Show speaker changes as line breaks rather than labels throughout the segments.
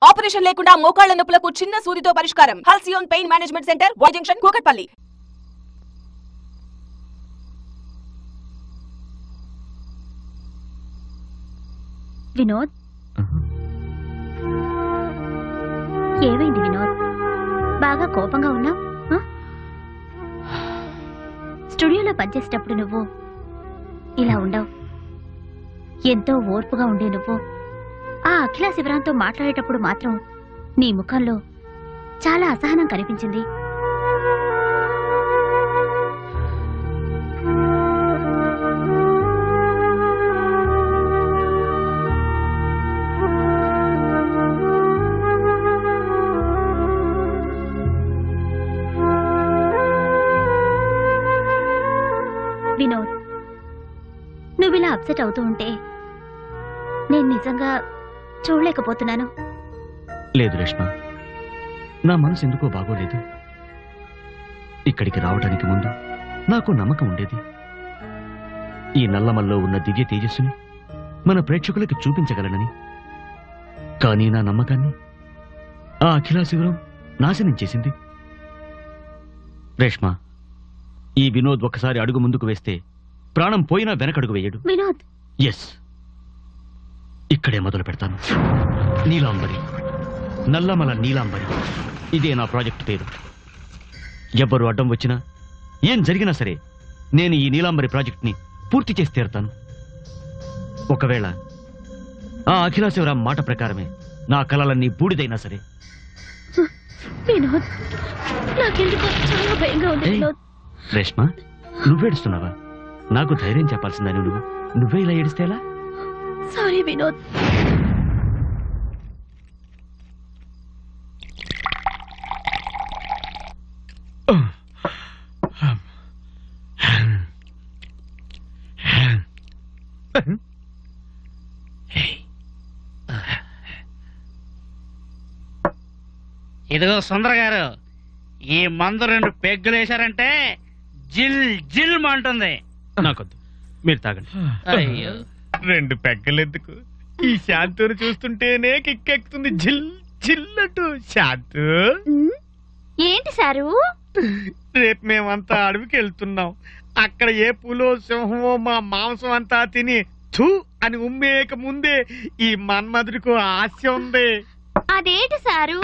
Operation లేకుండా మోకాళ్ల నొప్పులకు చిన్న సూదితో పరిష్కారం. Halcyon pain management centre, Y junction, Kukatpally.
Vinod, ఏమైంది వినోద్? బాగా కోపంగా ఉన్నావు. స్టూడియోలో పనిచేసేటప్పుడు నువ్వు ఇలా ఉండవు. ఎంతో ఓర్పుగా ఉండే నువ్వు ఆ అఖిల శివరాంతో మాట్లాడేటప్పుడు మాత్రం నీ ముఖంలో చాలా అసహనం కనిపించింది. వినోద్, నువ్విలా అప్సెట్ అవుతూ ఉంటే నేను నిజంగా చూడలేకపోతున్నాను.
లేదు రేష్మ, నా మనసు ఎందుకో బాగోలేదు. ఇక్కడికి రావడానికి ముందు నాకు నమ్మకం ఉండేది. ఈ నల్లమల్లో ఉన్న దివ్య తేజస్సుని మన ప్రేక్షకులకి చూపించగలనని. కానీ నా నమ్మకాన్ని ఆ అఖిలా శివరం నాశనం చేసింది. రేష్మ, ఈ వినోద్ ఒకసారి అడుగు ముందుకు వేస్తే ప్రాణం పోయినా వెనకడుగు వేయడు.
వినోద్,
ఎస్, ఇక్కడే మొదలు పెడతాను. నీలాంబరి, నల్లమల నీలాంబరి, ఇదే నా ప్రాజెక్ట్ పేరు. ఎవ్వరు అడ్డం వచ్చినా, ఏం జరిగినా సరే నేను ఈ నీలాంబరి ప్రాజెక్ట్ని పూర్తి చేసి తీరుతాను. ఒకవేళ ఆ అఖిలా శివరాం మాట ప్రకారమే నా కలలన్నీ బూడిదైనా సరే.
వినోద్, నాకెందుకో చాలా భయంగా ఉంది. వినోద్,
రేష్మ, నువ్వేడుస్తున్నావా? నాకు ధైర్యం చెప్పాల్సిందని నువ్వే ఇలా ఏడిస్తే ఎలా?
సారీ వినోద్.
ఇదిగో సుందర గారు, ఈ మందు 2 పెగ్గులు వేశారంటే జిల్ జిల్ అంటుంది.
నాకొద్దు, మీరు తాగండి.
అయ్యో,
2 పెగ్గలు ఎందుకు? ఈ శాంతుని చూస్తుంటేనే కిక్కెక్కుతుంది. జిల్ జిల్లటు. శాంతు,
ఏంటి సారు?
రేపు మేమంతా అడవికి వెళ్తున్నాం. అక్కడ ఏ పులో సింహమో మా మాంసం అంతా తిని థూ అని ఉమ్మేక ముందే ఈ మన్మధుడికి ఆశ ఉంది.
అదేంటి సారు?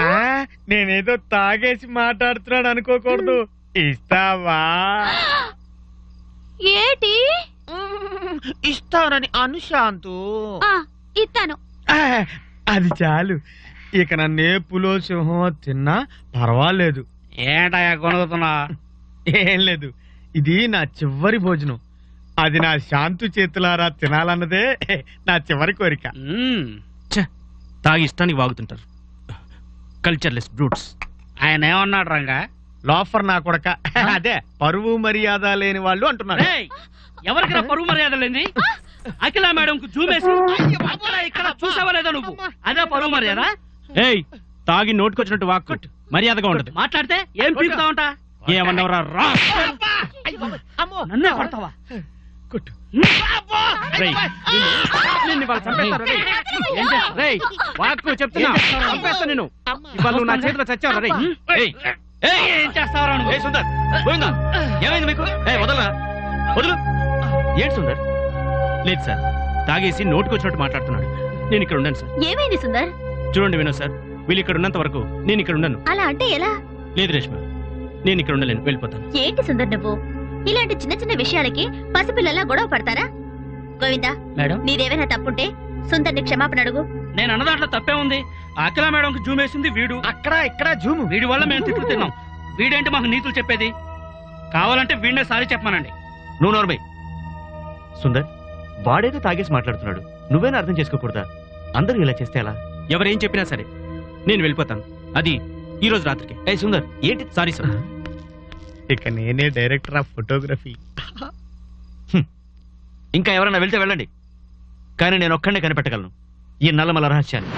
నేనేదో తాగేసి మాట్లాడుతున్నాడు అనుకోకూడదు. ఇస్తావా?
ఏటి
ఇస్తానని అనుశాంతు.
ఇస్తాను.
అది చాలు. ఇక నన్నే పులో సింహం తిన్నా పర్వాలేదు.
ఏంటయ్యా కొనుగుతున్నా?
ఏం లేదు, ఇది నా చివరి భోజనం. అది నా శాంతు చేతులారా తినాలన్నదే నా చివరి కోరిక.
తాగి ఇష్టానికి వాగుతుంటారు, కల్చర్లెస్ బ్రూట్స్.
ఆయన ఏమన్నాడు రంగా?
లోఫర్ నా కొడక. అదే పరువు మర్యాద లేని వాళ్ళు అంటున్నారు.
ఎవరికి పరువు మర్యాద లేని? అఖిల మేడం కు జూమేసి ఇక్కడ చూసావా లేదా నువ్వు? అదే పరువు మర్యాద?
ఏయ్, తాగి నోటుకొచ్చినట్టు వాక్కు మర్యాదగా ఉండదు.
మాట్లాడితే ఏం పీకుతా ఉంటా?
ఏమన్నవరా?
నన్నే కొడతావా?
కొట్టు.
వాక్కు చెప్తున్నా, నేను ఇవాళ నువ్వు నా చేతిలో చచ్చావు.
ఏం చేస్తావరా నువ్వు?
సుందర్, పోయిందా? ఏమైంది మీకు? వదలరా, వదులు. ఏంటి సుందర్? లేదు సార్, తాగేసి నోటుకొచ్చినట్టు మాట్లాడుతున్నాడు. నేను ఇక్కడ ఉన్నాను సార్.
ఏమైంది సుందర్?
చూడండి వినోద్ సార్, వీళ్ళు ఇక్కడ ఉన్నంత వరకు నేను ఇక్కడ ఉన్నాను.
అలా అంటే ఎలా?
లేదు రేష్మ, నేను ఇక్కడ ఉండలేను, వెళ్ళిపోతాను.
ఏంటి సుందర్ నువ్వు ఇలాంటి చిన్న చిన్న విషయాలకి పసిపిల్లలా గొడవ పడతారా? గోవిందా,
మేడం,
నీదేమైనా తప్పుంటే సుందర్ని క్షమాపణ అడుగు.
నేను అన్న దాంట్లో తప్పే ఉంది. అఖిల మేడం కు జూమ్ వేసింది వీడు.
అక్కడ ఇక్కడ జూము.
వీడి వల్ల మేము తిట్లు తిన్నాం. వీడేంటి మాకు నీతులు చెప్పేది? కావాలంటే వీడినే సారీ చెప్పమానండి.
నువ్వు నోర్మై. సుందర్, వాడేదో తాగేసి మాట్లాడుతున్నాడు, నువ్వేనా అర్థం చేసుకోకూడదా? అందరూ ఇలా చేస్తే ఎలా? ఎవరేం చెప్పినా సరే నేను వెళ్ళిపోతాను, అది ఈ రోజు రాత్రికి. సుందర్, ఏంటి? Sorry sir.
ఇక నేనే డైరెక్టర్ ఆఫ్ ఫోటోగ్రఫీ.
ఇంకా ఎవరైనా వెళ్తే వెళ్ళండి, కానీ నేను ఒక్కడే కనిపెట్టగలను ఈ నల్లమల రహస్యాన్ని.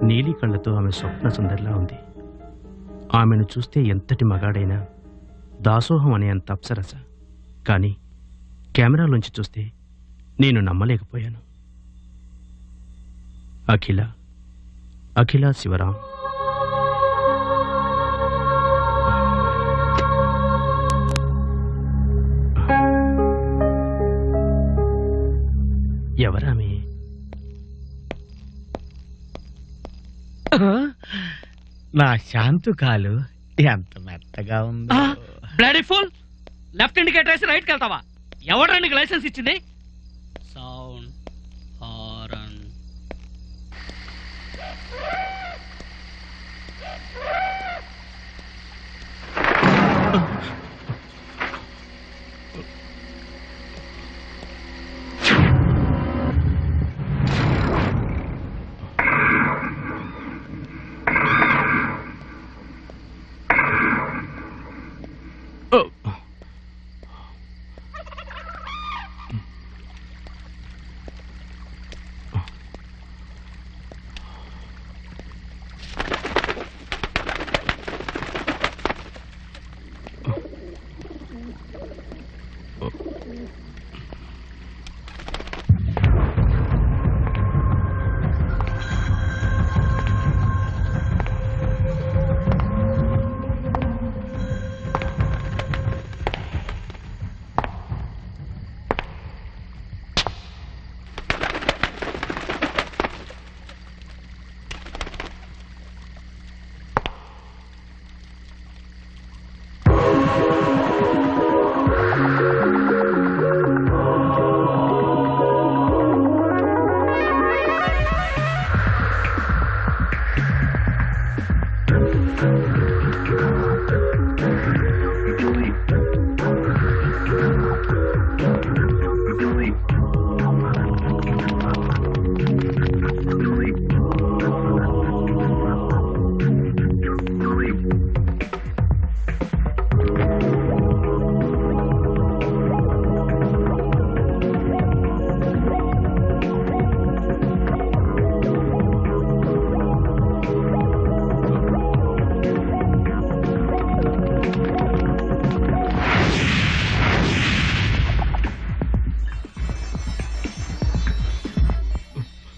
నీలి కళ్ళతో ఆమె స్వప్న సుందరిలా ఉంది. ఆమెను చూస్తే ఎంతటి మగాడైనా దాసోహం అనే అంత అప్సరస. కానీ కెమెరాలోంచి చూస్తే నేను నమ్మలేకపోయాను. అఖిల శివరాం. ఎవరామె?
నా శాంతు కాలు ఎంత మెత్తగా ఉందో.
బ్లడీ ఫుల్, లెఫ్ట్ ఇండికేటర్ వేసి రైట్కి వెళ్తావా? ఎవడ్రా నీకు లైసెన్స్ ఇచ్చింది? Sound horn.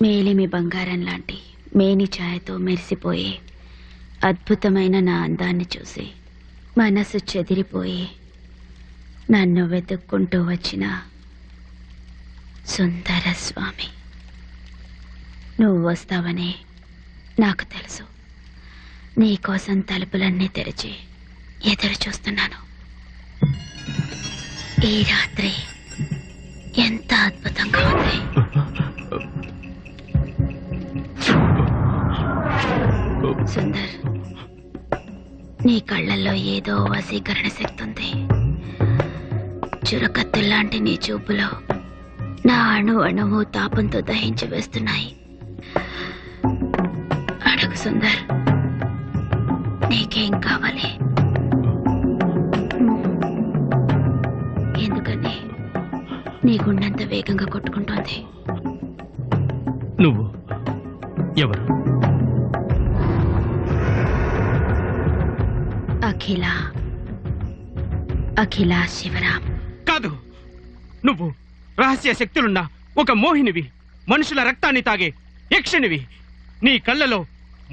మేలిమి బంగారం లాంటి మేని ఛాయతో మెరిసిపోయి అద్భుతమైన నా అందాన్ని చూసి మనసు చెదిరిపోయి నన్ను వెతుక్కుంటూ వచ్చిన సుందర స్వామి, నువ్వు వస్తావని నాకు తెలుసు. నీకోసం తలుపులన్నీ తెరిచి ఎదురు చూస్తున్నాను. ఈ రాత్రి ఎంత అద్భుతంగా ఉంది. సుందర్, నీ కళ్ళల్లో ఏదో వశీకరణ శక్తి ఉంది. చురకత్తుల్లాంటి నీ చూపులో నా అణువు తాపంతో దహించి వేస్తున్నాయి. అడుగు సుందర్, నీకేం కావాలి? ఎందుకని నీ గుండెంత వేగంగా కొట్టుకుంటోంది?
నువ్వు ఎవరు?
అఖిల శివరాం.
కాదు, నువ్వు రహస్య శక్తులున్న ఒక మోహినివి, మనుషుల రక్తాన్ని తాగే యక్షినివి. నీ కళ్ళలో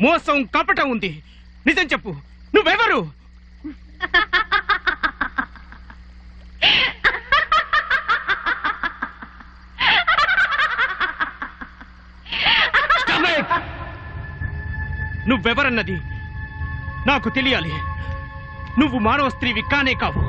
మోసం కపటం ఉంది. నిజం చెప్పు, నువ్వెవరు? నువ్వెవరన్నది నాకు తెలియాలి. నువ్వు మానవ స్త్రీవి కానే కావు.